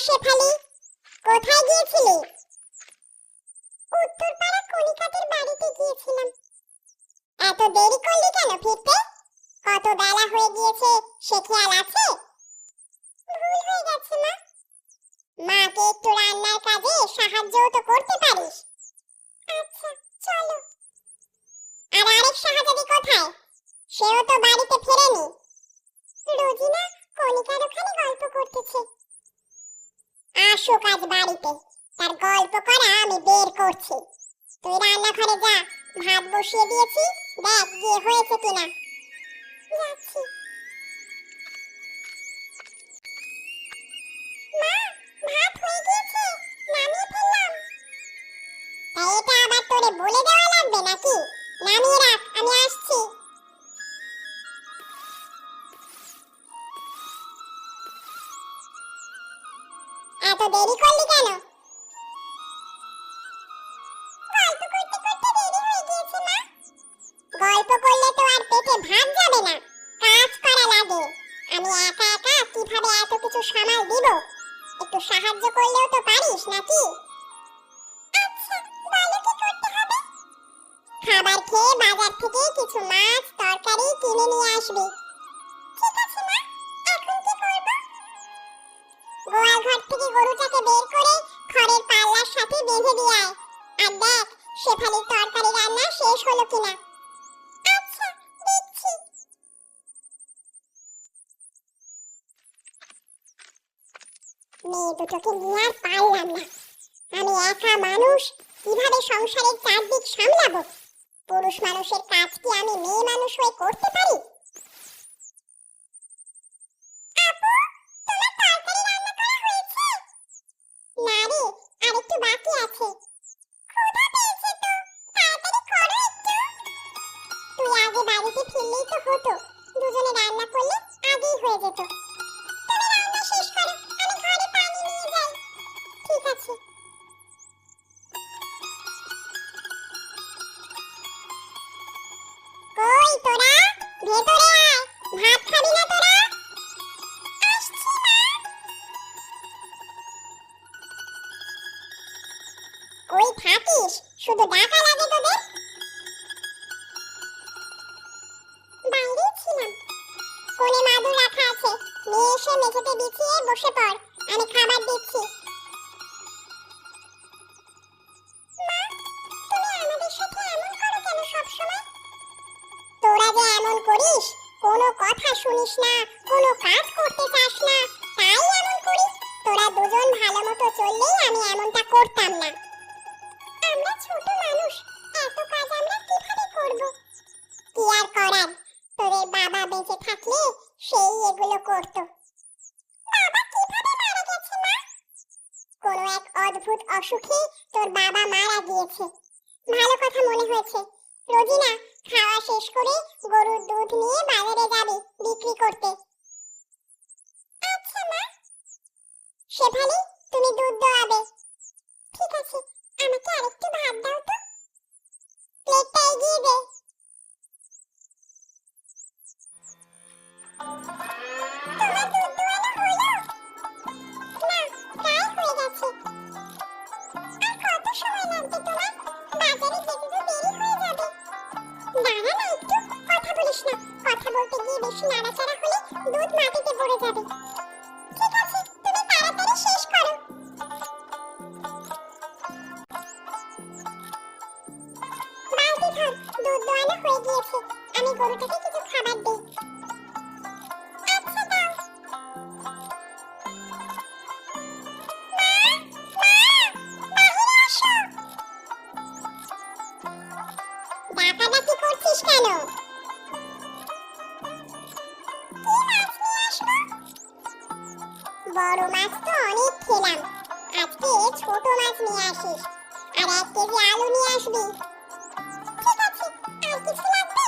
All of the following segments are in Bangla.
শেফালি, কোথায় গিয়েছিলি? উত্তরপাড়া কণিকাদের বাড়িতে গিয়েছিলাম। এত দেরি করলি কেন ফিরতে? কত বেলা হয়ে গিয়েছে সে খেয়াল আছে? ভুল হয়ে গেছে মা। মাকে একটু রান্নার কাজে সাহায্যও তো করতে পারিস। আচ্ছা চলো। আর আরেক শাহজাদি কোথায়? সেও তো বাড়িতে ফেরেনি। রোজিনা কণিকার ওখানে গল্প করতেছে। আসুক আজ বাড়িতে, তার গল্প করা আমি বের করছি। তুই রান্নাঘরে যা, ভাত বসিয়ে দিয়েছি, দেখ গিয়ে হয়েছে কিনা। যাচ্ছি। মা, ভাত হয়ে গিয়েছে, নামিয়ে ফেললাম। তাই এটা আবার তোরে বলে দেওয়া লাগবে নাকি? নামিয়ে রাখ, আমি আসছি। এত দেরি করলি কেন? গল্প করতে করতে দেরি হয়ে গিয়েছে মা। গল্প করলে তো আর পেটে ভাত যাবে না, কাজ করা লাগে। আমি একা একা কিভাবে এত কিছু সামাল দিব? একটু সাহায্য করলেও তো পারিস নাকি? আচ্ছা, বলো কি করতে হবে? খাবার খেয়ে বাজার থেকে কিছু মাছ তরকারি কিনে নিয়ে আসবি। ঠিক আছে মা, এখন কি করব? গোয়াল ঘর থেকে গরুটাকে বের করে খড়ের পাল্লার সাথে বেঁধে দিয়ে আয়। আর দেখ শেফালির তরকারি রান্না শেষ হলো কিনা। আচ্ছা, দেখছি। মেয়ে দুটোকে নিয়ে আর পারলাম না। আমি একা মানুষ, কিভাবে সংসারের চারদিক সামলাবো? পুরুষ মানুষের কাজ কি আমি মেয়ে মানুষ হয়ে করতে পারি? আপু, তোমার তরকারি রান্না করা হয়েছে? না রে, আরেকটু বাকি আছে। ক্ষুধা পেয়েছে তো, তাড়াতাড়ি করো একটু। তুই আগে বাড়িতে ফিরলেই তো হতো, দুজনে রান্না করলে আগেই হয়ে যেত। তুমি রান্না শেষ করো, আমি ঘরে পানি নিয়ে যাই। ঠিক আছে। কই তোরা, ভেতরে আয়। ভাত খাবি না তোরা? আসছি মা। কই থাকিস? শুধু ডাকা লাগে তোদের। বাইরে ছিলাম। কোণে মাদুর রাখা আছে, নিয়ে এসে মেঝেতে বিছিয়ে বসে পড়, আমি খাবার দিচ্ছি। মা, তুমি আমাদের সাথে এমন করো কেন সবসময়? তোরা যে এমন করিস, কোনো কথা শুনিস না, কোনো কাজ করতে চাস না, তাই এমন করিস। তোরা দুজন ভালো মতো চললেই আমি এমনটা করতাম না। আমরা ছোট মানুষ, এত কাজ আমরা কিভাবে করব? কি আর করার, তোদের বাবা বেঁচে থাকলে সেই এগুলো করত। বাবা কিভাবে মারা গেছে মা? কোনো এক অদ্ভুত অসুখে তোর বাবা মারা গিয়েছে। ভালো কথা মনে হয়েছে। রোজিনা, খাওয়া শেষ করে গরুর দুধ নিয়ে বাজারে যাবি বিক্রি করতে। আচ্ছা মা। শেফালি, তুমি দুধ দোয়াবে। ঠিক আছে, আমাকে আরেকটু ভাত দাও তো। প্লেটটা এগিয়ে দে। তোমার দুধ দোয়ানো হলো? না, প্রায় হয়ে গেছে। আর কত সময় লাগবে তোমার? বাজারে যেতে তো দেরি হয়ে যাবে। দাঁড়া না একটু, কথা বলিস না। কথা বলতে গিয়ে বেশি নাড়াচাড়া হলে দুধ মাটিতে পড়ে যাবে। ঠিক আছে, তুমি তাড়াতাড়ি শেষ করো। বালতি ধর, দুধ দোয়ানো হয়ে গিয়েছে। আমি গরুটাকে কিছু খাবার দিই। আচ্ছা দাও। মা, বাহিরে আসো। ডাকাডাকি করছিস কেন? কি মাছ নিয়ে আসবো? বড় মাছ তো অনেক খেলাম, আজকে ছোট মাছ নিয়ে আসিস। আর 1 কেজি আলু নিয়ে আসবি। ঠিক আছে, আর কিছু লাগবে?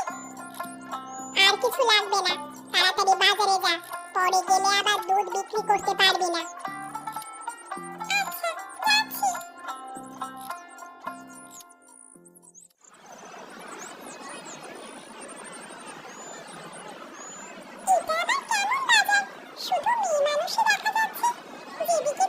আর কিছু লাগবে না, তাড়াতাড়ি বাজারে যা, পরে গেলে আবার দুধ বিক্রি করতে পারবি না। আচ্ছা, যাচ্ছি। এটা আবার কেমন বাজার? শুধু মেয়ে মানুষই দেখা যাচ্ছে। যেদিকে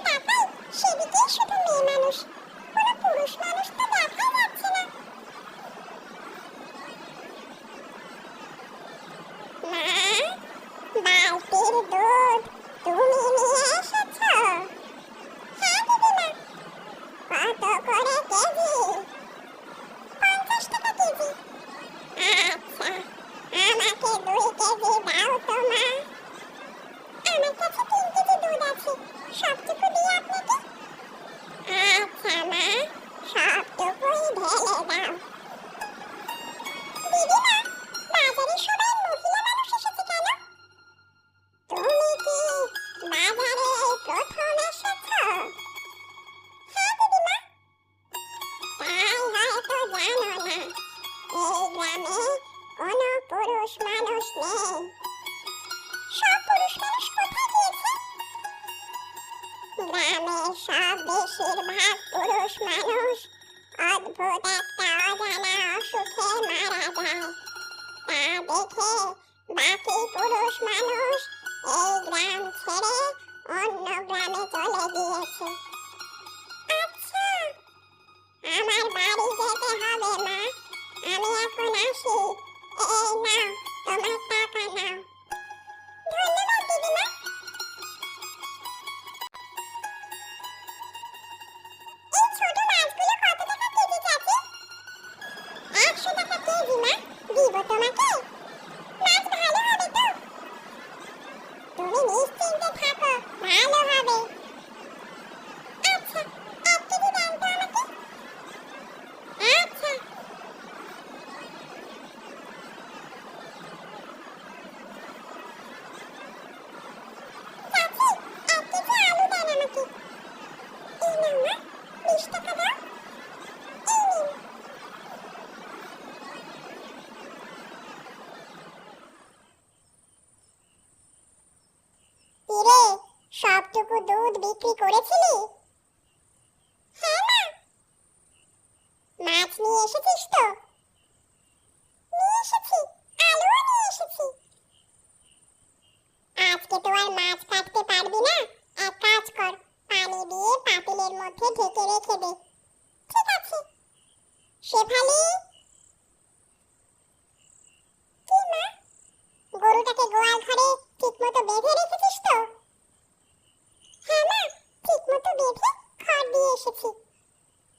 গ্রামে কোনো পুরুষ মানুষ নেই। সব পুরুষ মানুষ কোথায় গিয়েছে? গ্রামের সব বেশিরভাগ পুরুষ মানুষ অদ্ভুত একটা অজানা অসুখে মারা যায়। তা দেখে বাকি পুরুষ মানুষ এই গ্রাম ছেড়ে অন্য গ্রামে চলে গিয়েছে। আচ্ছা, আমার বাড়ি যেতে হবে মা, আমি এখন আসি। এই নাও তোমার টাকা নাও। ধন্যবাদ দিদিমা। এই ছোট মাছগুলো কত টাকা কেজি চাচি? 100 টাকা কেজি মা। দিব তোমাকে? মাছ ভালো হবে তো? তুমি নিশ্চিন্তে থাকো, ভালো হবে। আচ্ছা, 1 কেজি দেন তো আমাকে। আচ্ছা। চাচি, 1 কেজি আলু দেন আমাকে। এই নাও মা, 20 টাকা দাও। এই নিন। কিরে, সবটুকু দুধ বিক্রি করেছিলি? হ্যাঁ মা। মাছ নিয়ে এসেছিস তো? নিয়ে এসেছি, আলুও নিয়ে এসেছি। আজকে তো আর মাছ কাটতে পারবি না, এক কাজ কর, পানি দিয়ে পাতিলের মধ্যে ঢেকে রেখে দে। ঠিক আছে। শেফালি, কি মা? গরুটাকে গোয়াল ঘরে ঠিকমতো বেঁধে রেখেছিস তো? হ্যাঁ মা, ঠিকমতো বেঁধে খড় দিয়ে এসেছি।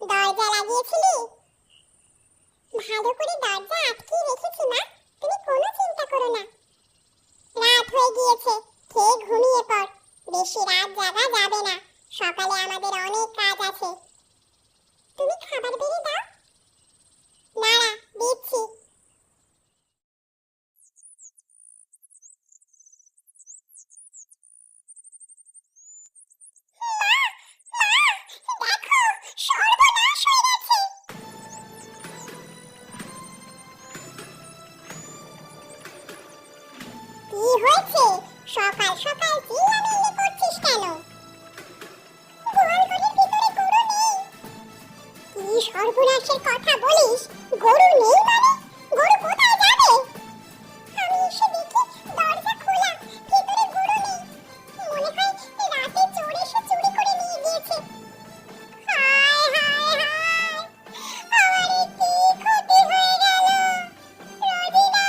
দরজা লাগিয়েছিলি? ভালো করে দরজা আটকিয়ে রেখেছি মা, তুমি কোনো চিন্তা করো না। রাত হয়ে গিয়েছে, খেয়ে ঘুমিয়ে পড়। বেশি রাত জাগা যাবে না, সকালে আমাদের অনেক কাজ আছে। তুমি খাবার বেড়ে দাও। নাড়া দিচ্ছি। দেখো, সর্বনাশ হয়ে গেছে। কি হয়েছে? সকাল সকাল চিল্লামিল্লি করছিস কেন? গোয়াল ঘরের ভিতরে গরু নেই। কি সর্বনাশের কথা বলিস? গরু নেই মানে? গরু কোথায় যাবে? আমি এসে দেখি দরজা খোলা, ভিতরে গরু নেই। মনে হয় রাতে চোর এসে চুরি করে নিয়ে গিয়েছে। হায় হায় হায়, আমার কি ক্ষতি হয়ে গেল। রবিনা,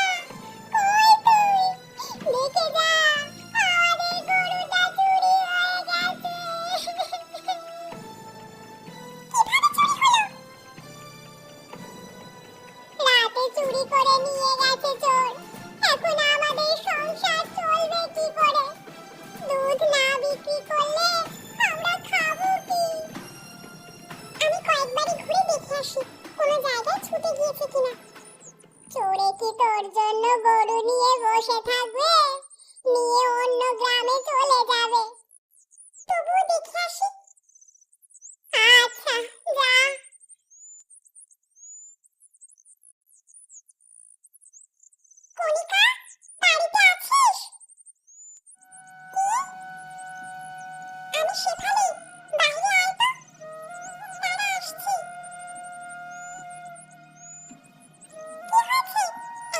কই তুই? দেখে যা, আমাদের গরুটা চুরি হয়ে গেছে। কিভাবে চুরি হলো? রাতে চুরি করে নিয়ে গেছে চোর। এখন আমাদের সংসার চলবে কি করে? দুধ না বিক্রি করলে আমরা খাবো কি? আমি কয়েকবারই ঘুরে দেখে আসি, কোনো জায়গায় ছুটে গিয়েছে কিনা। চোরে কি তোর জন্য গরু নিয়ে বসে থাকবে? নিয়ে অন্য গ্রামে চলে যাবে। তবুও দেখে আসি। আচ্ছা, যা। কণিকা, বাড়িতে আছিস? কি? আমি শেফালি, বাইরে আয় তো। দাঁড়া, আসছি। কি হয়েছে?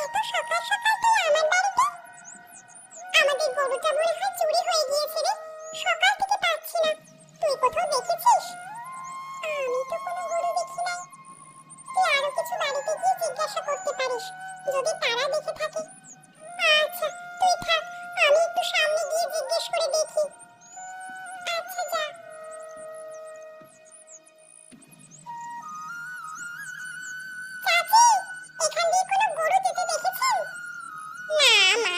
এত সকাল সকাল তুই আমার বাড়িতে? আমাদের গরুটা মনে হয় চুরি হয়ে গিয়েছে রে। সকাল থেকে পাচ্ছি না। তুই কোথাও দেখেছিস? আমি তো কোনো গরু দেখি নাই। তুই আরো কিছু বাড়িতে গিয়ে জিজ্ঞাসা করতে পারিস, যদি তারা দেখে থাকে। আচ্ছা, তুই থাক, আমি একটু সামনে গিয়ে জিজ্ঞেস করে দেখি। আচ্ছা, যা। চাচি, এখান দিয়ে কোনো গরু যেতে দেখেছেন? না মা,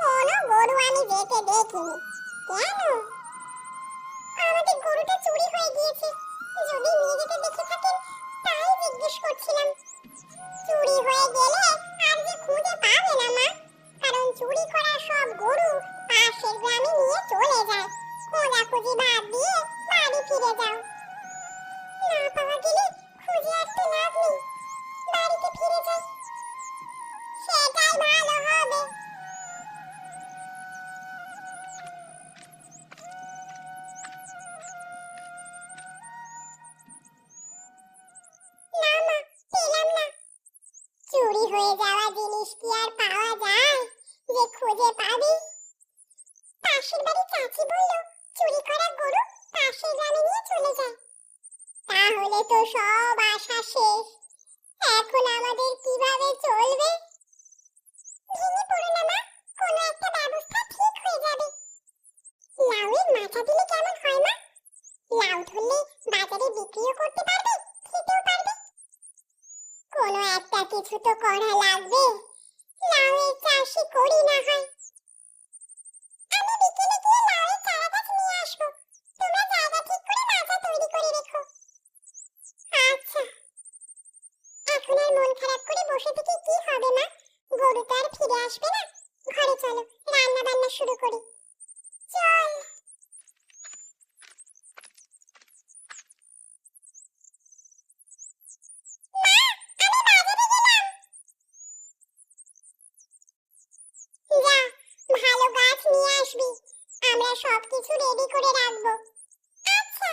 কোনো গরু আমি যেতে দেখিনি। কেন? আমাদের গরুটা চুরি হয়ে গিয়েছে, যদি নিয়ে যেতে দেখে থাকেন তাই জিজ্ঞেস করছিলাম। চুরি হয়ে গেলে আর যে খুঁজে হয়ে যাওয়া জিনিস কি আর পাওয়া যায় যে খুঁজে পাবি? পাশের বাড়ি চাচি বলল চুরি করা গরু পাশের গ্রামে নিয়ে চলে যায়। তাহলে তো সব আশা শেষ। এখন আমাদের কিভাবে চলবে? ভেঙে পড়ো না মা, কোনো একটা ব্যবস্থা ঠিক হয়ে যাবে। লাউয়ের মাচা দিলে কেমন হয় মা? লাউ ধরলে বাজারে বিক্রিও করতে পারবে, খেতেও পারবে। কোনো একটা কিছু তো করা লাগবে। লাউয়ের চাষই করি না হয়। আমি বিকেলে গিয়ে লাউয়ের চারা গাছ নিয়ে আসবো। তোমরা জায়গা ঠিক করে মাচা তৈরি করে রেখো। আচ্ছা। এখন আর মন খারাপ করে বসে থেকে কি হবে মা? গরু তো আর ফিরে আসবে না। ঘরে চলো, রান্না বান্না শুরু করি। চল। ভালো গাছ নিয়ে আসবি, আমরা সবকিছু রেডি করে রাখবো। আচ্ছা।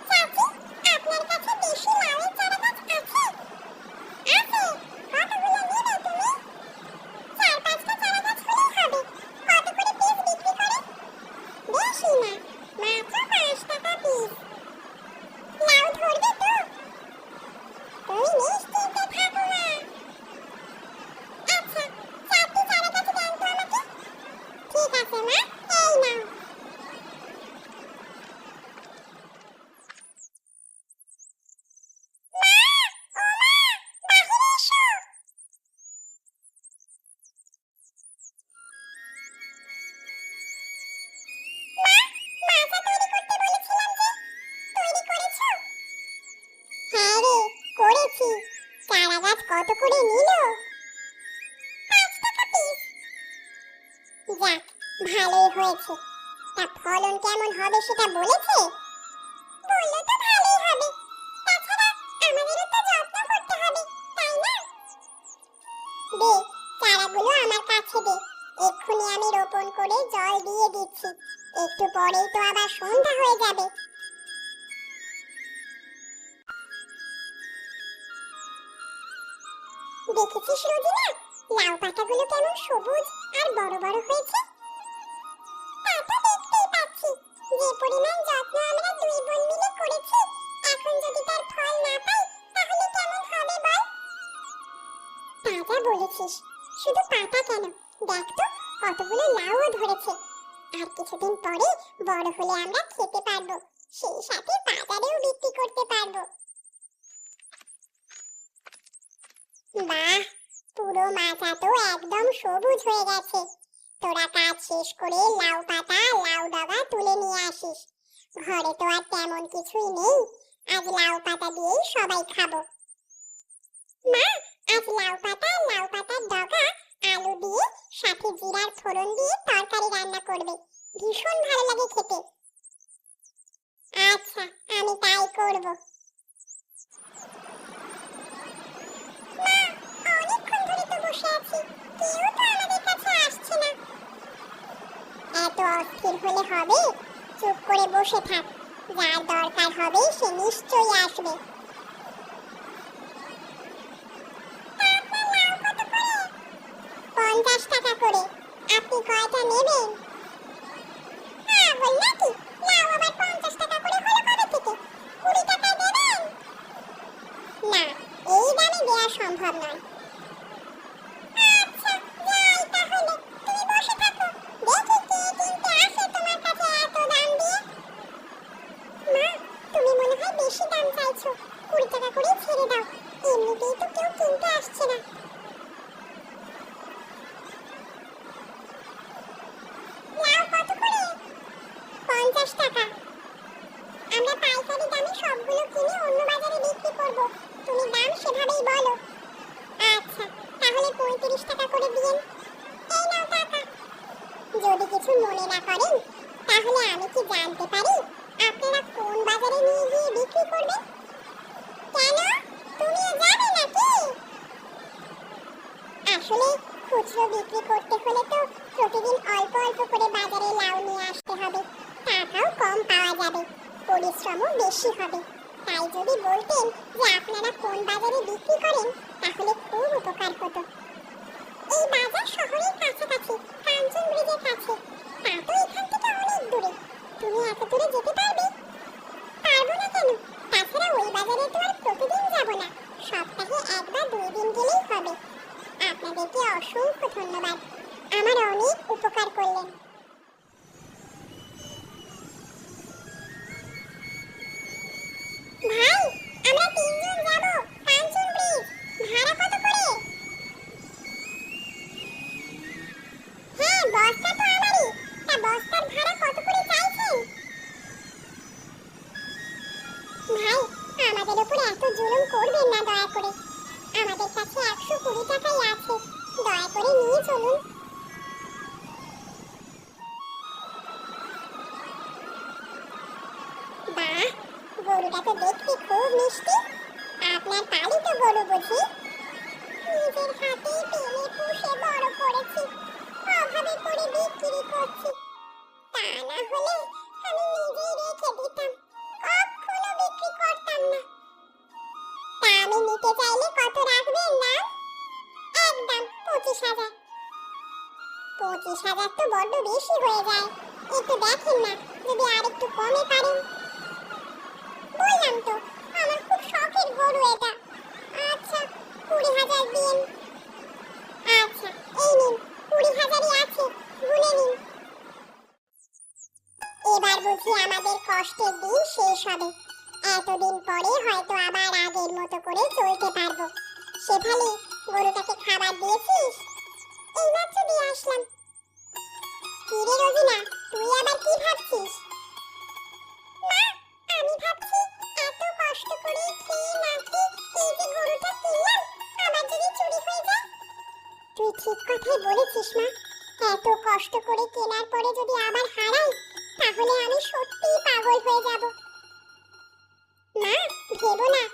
চাচি, আপনার কাছে বেশি লাউয়ের চারা গাছ আছে? আছে। কতগুলো নেবে তুমি? 4-5টা চারা গাছ হলেই হবে। কত করে পিস বিক্রি করে? বেশি না, মাত্র 5 টাকা পিস। লাউ ধরবে তো? তুমি নিশ্চিন্তে থাকো মা। আচ্ছা, 4টি চারা গাছ দেন তো আমাকে। ঠিক আছে মা, এই নাও। মাচা তৈরি করতে বলেছিলাম যে, তৈরি করেছো? হ্যাঁ রে, করেছি। চারা গাছ কত করে নিল? 5 টাকা পিস। যাক, ভালোই হয়েছে। তা ফলন কেমন হবে সেটা বলেছে? বললো তো ভালোই হবে। তাছাড়া আমাদেরও তো যত্ন করতে হবে, তাই না? দে, চারাগুলো আমার কাছে দে। এক্ষুনি আমি রোপণ করে জল দিয়ে দিচ্ছি। একটু পরেই তো আবার সন্ধ্যা হয়ে যাবে। দেখেছিস রোজিনা, লাউ পাতাগুলো কেমন সবুজ আর বড় বড় হয়েছে? তা তো দেখতেই পাচ্ছি। যে পরিমাণ যত্ন আমরা 2 বোন মিলে করেছি, এখন যদি তার ফল না পাই তাহলে কেমন হবে বল? তা যা বলেছিস। শুধু পাতা কেন, দেখ তো কতগুলো লাউও ধরেছে। আর কিছুদিন পরে বড় হলে আমরা খেতে পারবো, সেই সাথে বাজারেও বিক্রি করতে পারবো। বাহ, পুরো মাচা তো একদম সবুজ হয়ে গেছে। তোরা কাজ শেষ করে লাউ পাতা, লাউ ডগা তুলে নিয়ে আসিস। ঘরে তো আর তেমন কিছুই নেই, আজ লাউ পাতা দিয়েই সবাই খাবো। মা, আজ লাউ পাতা, লাউ পাতার ডগা, আলু দিয়ে সাথে জিরার ফোড়ন দিয়ে তরকারি রান্না করবে। ভীষণ ভালো লাগে খেতে। আচ্ছা, আমি তাই করব। মা, অনেকক্ষণ ধরে তো বসে আছি, কেউ তো আমাদের কাছে আসছে না। এত অস্থির হলে হবে? চুপ করে বসে থাক। যার দরকার হবে সে নিশ্চয়ই আসবে। 50 টাকা করে। আপনি কয়টা নেবেন? পাগল নাকি? লাউ আবার 50 টাকা করে হলো কবে থেকে? 20 টাকায় দেবেন? না, এই দামে দেওয়া সম্ভব নয়। আচ্ছা, যাই তাহলে। তুমি বসে থাকো, দেখি কে কিনতে আসে তোমার কাছে এত দাম দিয়ে। মা, তুমি মনে হয় বেশি দাম চাইছো। 20 টাকা করে ছেড়ে দাও, এমনিতেই তো কেউ কিনতে আসছে না। লাউ কত করে? 50 টাকা। আমরা পাইকারি দামে সবগুলো কিনে অন্য বাজারে বিক্রি করব। তুমি দাম সেভাবেই বলো। আচ্ছা, তাহলে 35 টাকা করে দিন। এই নাও টাকা। যদি কিছু মনে না করেন, তাহলে আমি কি জানতে পারি আপনারা কোন বাজারে নিয়ে গিয়ে বিক্রি করবেন? কেন, তুমিও যাবে নাকি? আসলে খুচরো বিক্রি করতে হলে তো প্রতিদিন অল্প অল্প করে বাজারে লাউ নিয়ে আসতে হবে, টাকাও কম কম পাওয়া যাবে, পরিশ্রমও বেশি হবে। তাই যদি বলতেন যে আপনারা কোন বাজারে বিক্রি করেন তাহলে খুব উপকার হতো। এই বাজার শহরের কাছাকাছি, কাঞ্চন ব্রিজের কাছে। তা তো এখান থেকে অনেক দূরে। তুমি এত দূরে যেতে পারবে? পারবো না কেন? তাছাড়া ওই বাজারে তো আর প্রতিদিন যাব না, সপ্তাহে একবার 2 দিন গেলেই হবে। আপনাদেরকে অসংখ্য ধন্যবাদ, আমার অনেক উপকার করলেন। ভাই, আমরা 3 জন যাব কাঞ্চন ব্রিজ। ভাড়া কত করে? হ্যাঁ, বস্তা তো আমারই। তা বস্তার ভাড়া কত করে চাইছেন? ভাই, আমাদের উপর এত জুলুম করবেন না দয়া করে। আমাদের কাছে 120 টাকাই আছে, দয়া করে নিয়ে চলুন। বাহ, গরুটা তো দেখতে খুব মিষ্টি। আপনার পালিত গরু বুঝি? নিজের হাতেই পেলে পুষে বড় করেছি, অভাবে পড়ে বিক্রি করছি। তা না হলে আমি নিজেই রেখে দিতাম, কখনো বিক্রি করতাম না। তা আমি নিতে চাইলে কত রাখবেন না? একদম 25,000। 25,000 তো বড্ড বেশি হয়ে যায়, একটু দেখেন না যদি আরেকটু কমে পারেন। বললাম তো আমার খুব শখের গরু এটা। আচ্ছা, 20,000 দিন। আচ্ছা, এই নিন, 20,000ই আছে, গুনে নিন। এবার বুঝি আমাদের কষ্টের দিন শেষ হবে। এতদিন পরে হয়তো আবার আগের মতো করে চলতে পারবো। শেফালি, গরুটাকে খাবার দিয়েছিস? এইমাত্র দিয়ে আসলাম। কি রে রোজিনা, তুই আবার কি ভাবছিস? মা, আমি ভাবছি এত কষ্ট করে খেয়ে না খেয়ে এই যে গরুটা কিনলাম, আবার যদি চুরি হয়ে যায়। তুই ঠিক কথাই বলেছিস মা। এত কষ্ট করে কেনার পরে যদি আবার হারাই তাহলে আমি সত্যিই পাগল হয়ে যাব। মা, ভেবো না